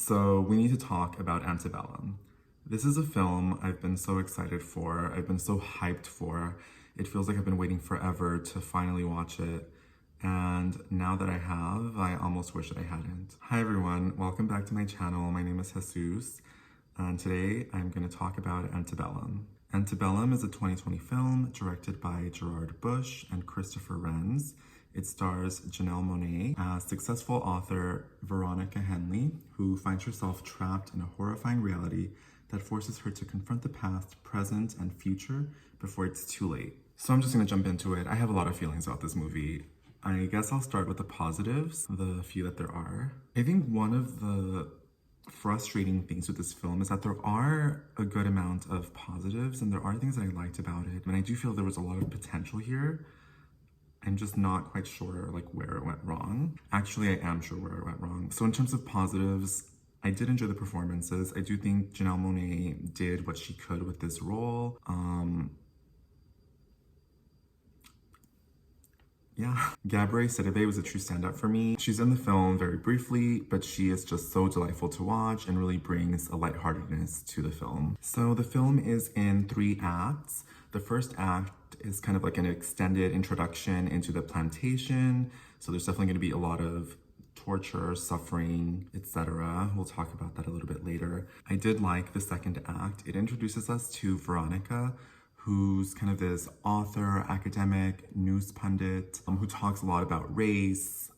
So we need to talk about Antebellum. This is a film I've been so excited for. I've been so hyped for. It feels like I've been waiting forever to finally watch it. And now that I have, I almost wish that I hadn't. Hi everyone, welcome back to my channel. My name is Jesus, and today I'm going to talk about Antebellum. Antebellum is a 2020 film directed by Gerard Bush and Christopher Renz. It stars Janelle Monáe as successful author Veronica Henley, who finds herself trapped in a horrifying reality that forces her to confront the past, present, and future before it's too late. So I'm just going to jump into it. I have a lot of feelings about this movie. I guess I'll start with the positives, the few that there are. I think one of the frustrating things with this film is that there are a good amount of positives and there are things that I liked about it. And I do feel there was a lot of potential here. I'm just not quite sure where it went wrong. Actually, I am sure where it went wrong. So in terms of positives, I did enjoy the performances. I do think Janelle Monáe did what she could with this role. Yeah. Gabrielle Sidibe was a true standout for me. She's in the film very briefly, but she is just so delightful to watch and really brings a lightheartedness to the film. So the film is in 3 acts. The first act is kind of like an extended introduction into the plantation. So there's definitely going to be a lot of torture, suffering, etc. We'll talk about that a little bit later. I did like the second act. It introduces us to Veronica, who's kind of this author, academic, news pundit, who talks a lot about race,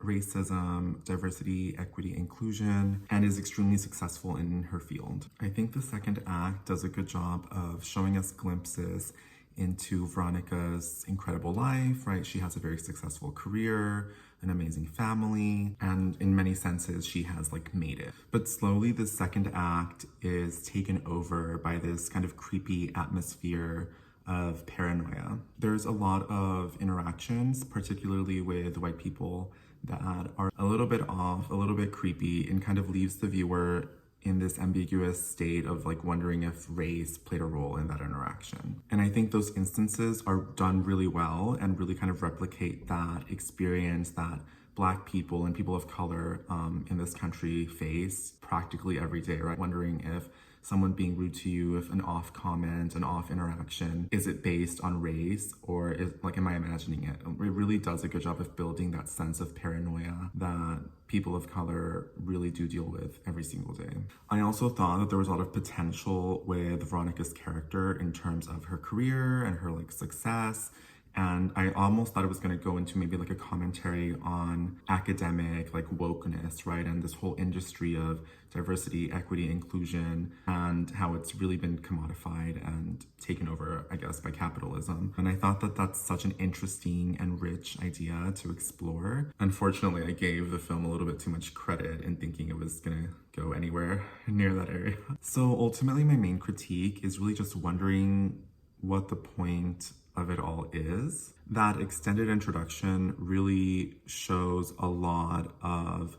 racism, diversity, equity, inclusion, and is extremely successful in her field. I think the second act does a good job of showing us glimpses into Veronica's incredible life, right? She has a very successful career, an amazing family, and in many senses, she has made it. But slowly, the second act is taken over by this kind of creepy atmosphere of paranoia. There's a lot of interactions, particularly with white people, that are a little bit off, a little bit creepy, and kind of leaves the viewer in this ambiguous state of wondering if race played a role in that interaction. And I think those instances are done really well and really kind of replicate that experience that Black people and people of color in this country face practically every day, right? Wondering if someone being rude to you, if an off comment, an off interaction, is it based on race or am I imagining it? It really does a good job of building that sense of paranoia that people of color really do deal with every single day. I also thought that there was a lot of potential with Veronica's character in terms of her career and her success. And I almost thought it was going to go into maybe a commentary on academic wokeness, right? And this whole industry of diversity, equity, inclusion, and how it's really been commodified and taken over, I guess, by capitalism. And I thought that that's such an interesting and rich idea to explore. Unfortunately, I gave the film a little bit too much credit in thinking it was going to go anywhere near that area. So ultimately, my main critique is really just wondering what the point of it all is. That extended introduction really shows a lot of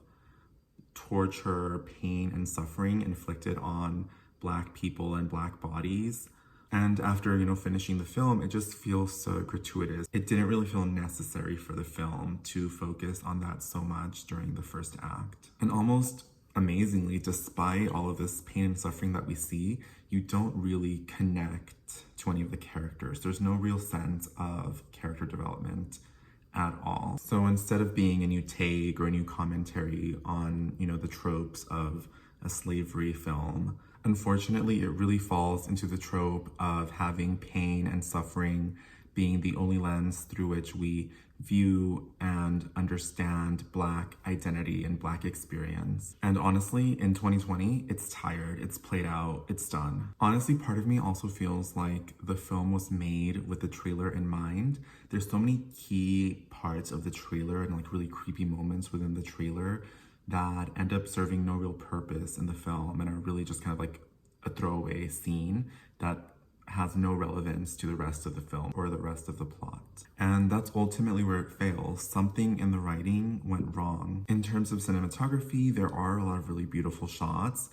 torture, pain, and suffering inflicted on Black people and Black bodies. And after, finishing the film, it just feels so gratuitous. It didn't really feel necessary for the film to focus on that so much during the first act. And almost amazingly, despite all of this pain and suffering that we see, you don't really connect to any of the characters. There's no real sense of character development at all. So instead of being a new take or a new commentary on, the tropes of a slavery film, unfortunately, it really falls into the trope of having pain and suffering being the only lens through which we view and understand Black identity and Black experience. And honestly, in 2020, it's tired, it's played out, it's done. Honestly, part of me also feels like the film was made with the trailer in mind. There's so many key parts of the trailer and really creepy moments within the trailer that end up serving no real purpose in the film and are really just kind of a throwaway scene that has no relevance to the rest of the film or the rest of the plot. And that's ultimately where it fails. Something in the writing went wrong. In terms of cinematography, there are a lot of really beautiful shots.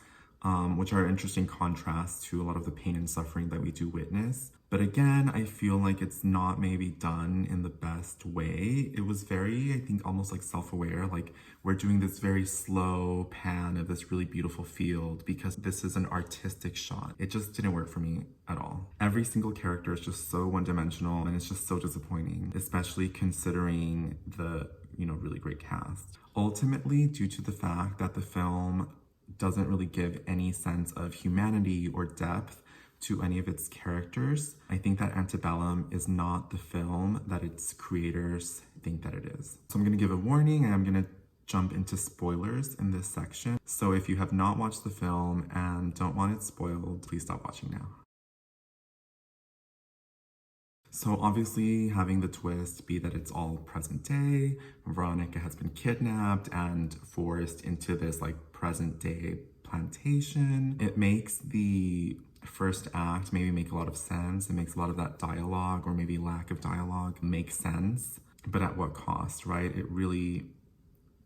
which are interesting contrast to a lot of the pain and suffering that we do witness. But again, I feel like it's not maybe done in the best way. It was very, I think, almost like self-aware. Like we're doing this very slow pan of this really beautiful field because this is an artistic shot. It just didn't work for me at all. Every single character is just so one-dimensional and it's just so disappointing, especially considering the, really great cast. Ultimately, due to the fact that the film doesn't really give any sense of humanity or depth to any of its characters, I think that Antebellum is not the film that its creators think that it is. So I'm gonna give a warning and I'm gonna jump into spoilers in this section. So if you have not watched the film and don't want it spoiled, please stop watching now. So obviously having the twist be that it's all present day, Veronica has been kidnapped and forced into this like present day plantation. It makes the first act maybe make a lot of sense. It makes a lot of that dialogue or maybe lack of dialogue make sense, but at what cost, right? It really,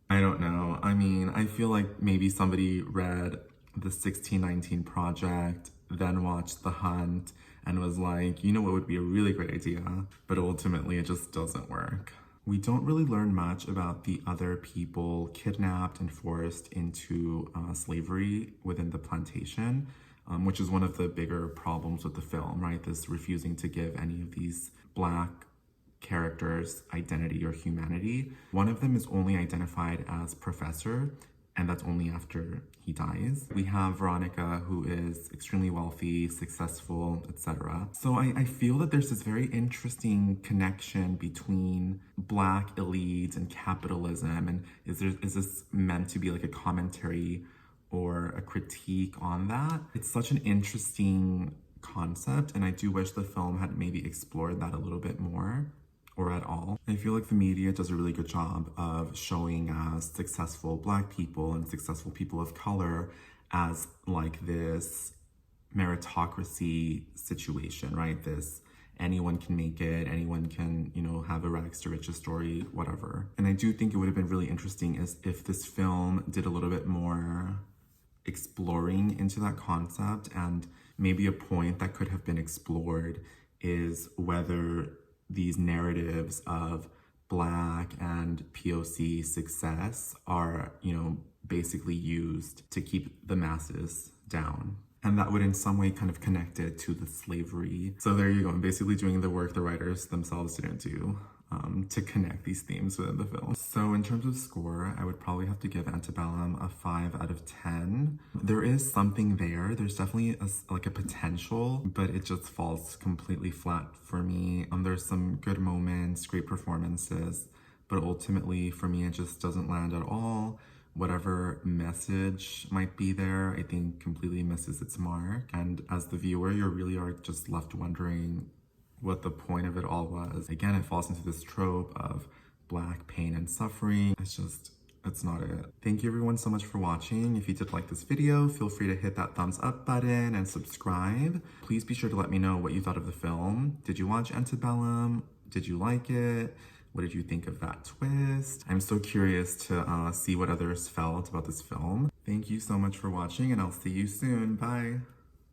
I don't know. I mean, I feel like maybe somebody read the 1619 Project, then watched The Hunt, and was like, you know what would be a really great idea, but ultimately it just doesn't work. We don't really learn much about the other people kidnapped and forced into slavery within the plantation, which is one of the bigger problems with the film, right? This refusing to give any of these Black characters identity or humanity. One of them is only identified as Professor, and that's only after he dies. We have Veronica, who is extremely wealthy, successful, etc. So I feel that there's this very interesting connection between Black elites and capitalism, and is this meant to be like a commentary or a critique on that? It's such an interesting concept, and I do wish the film had maybe explored that a little bit more or at all. I feel like the media does a really good job of showing us successful Black people and successful people of color as like this meritocracy situation, right? This anyone can make it, anyone can, have a rags to riches story, whatever. And I do think it would have been really interesting is if this film did a little bit more exploring into that concept, and maybe a point that could have been explored is whether these narratives of Black and POC success are, basically used to keep the masses down. And that would in some way kind of connect it to the slavery. So there you go. I'm basically doing the work the writers themselves didn't do to connect these themes within the film. So in terms of score, I would probably have to give Antebellum a 5 out of 10. There is something there. There's definitely a potential, but it just falls completely flat for me. There's some good moments, great performances, but ultimately for me, it just doesn't land at all. Whatever message might be there, I think completely misses its mark. And as the viewer, you really are just left wondering what the point of it all was. Again, it falls into this trope of Black pain and suffering. It's not it. Thank you everyone so much for watching. If you did like this video, feel free to hit that thumbs up button and subscribe. Please be sure to let me know what you thought of the film. Did you watch Antebellum? Did you like it? What did you think of that twist? I'm so curious to see what others felt about this film. Thank you so much for watching, and I'll see you soon. Bye.